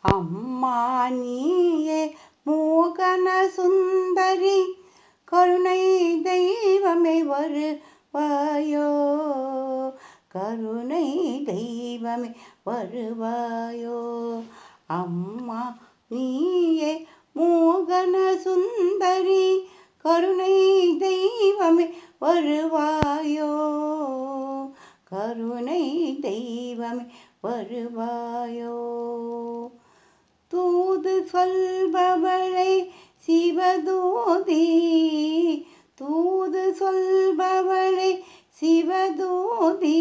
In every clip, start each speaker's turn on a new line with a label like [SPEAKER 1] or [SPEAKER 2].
[SPEAKER 1] அம்மா நீயே மோகன சுந்தரி, கருணை தெய்வமே வருவாயோ, கருணை தெய்வமே வருவாயோ. அம்மா நீயே மோகன சுந்தரி, கருணை தெய்வமே வருவாயோ, கருணை தெய்வமே வருவாயோ. தூது சொல்பவளை சிவதூதி, தூது சொல்பவளை சிவதூதி,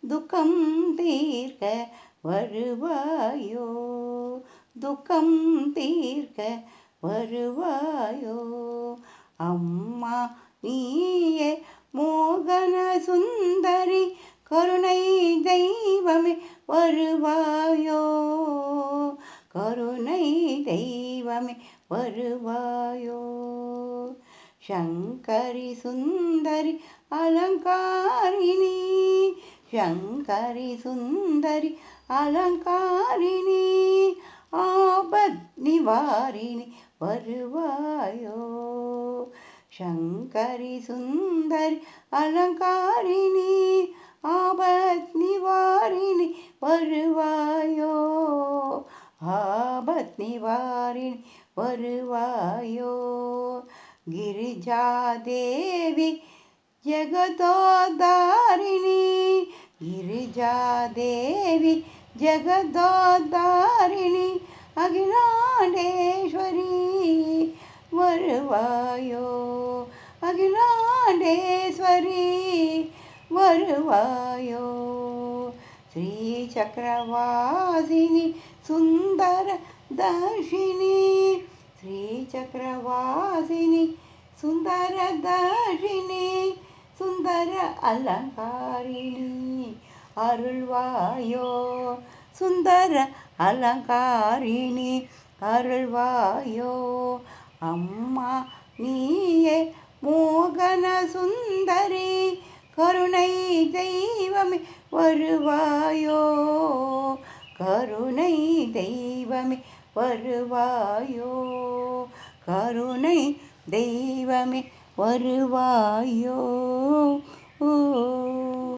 [SPEAKER 1] துக்கம் தீர்க்க வருவாயோ, துக்கம் தீர்க்க வருவாயோ. அம்மா நீயே மோகன சுந்தரி, கருணை தெய்வமே வருவாயோ, கருணை தெய்வமே வருவாயோ. சங்கரி சுந்தரி அலங்காரிணி, சங்கரி சுந்தரி அலங்காரிணி, ஆபத் நிவாரிணி வருவாயோ, சங்கரி சுந்தரி அலங்காரிணி, ஆபத் நிவாரிணி வருவாயோ, ஆபத் நிவாரிணி வருவாயோ. गिरिजादेवी जगदोद्धारिणी, गिरिजादेवी जगदोद्धारिणी, अखिलांडेश्वरी வருவாயோ, अखिलांडेश्वरी வருவாயோ. श्रीचक्रवासिनी सुंदर दर्शिनी, श्रीचक्रवासिनी सुंदर दर्शिनी, सुंदर अलंकारिणी अरुள்வாயோ, सुंदर अलंकारिणी अरुள்வாயோ. அம்மா நீயே மோகன சுந்தரி, கருணை தெய்வமே வருவாயோ, கருணை தெய்வமே வருவாயோ, கருணை தெய்வமே வருவாயோ.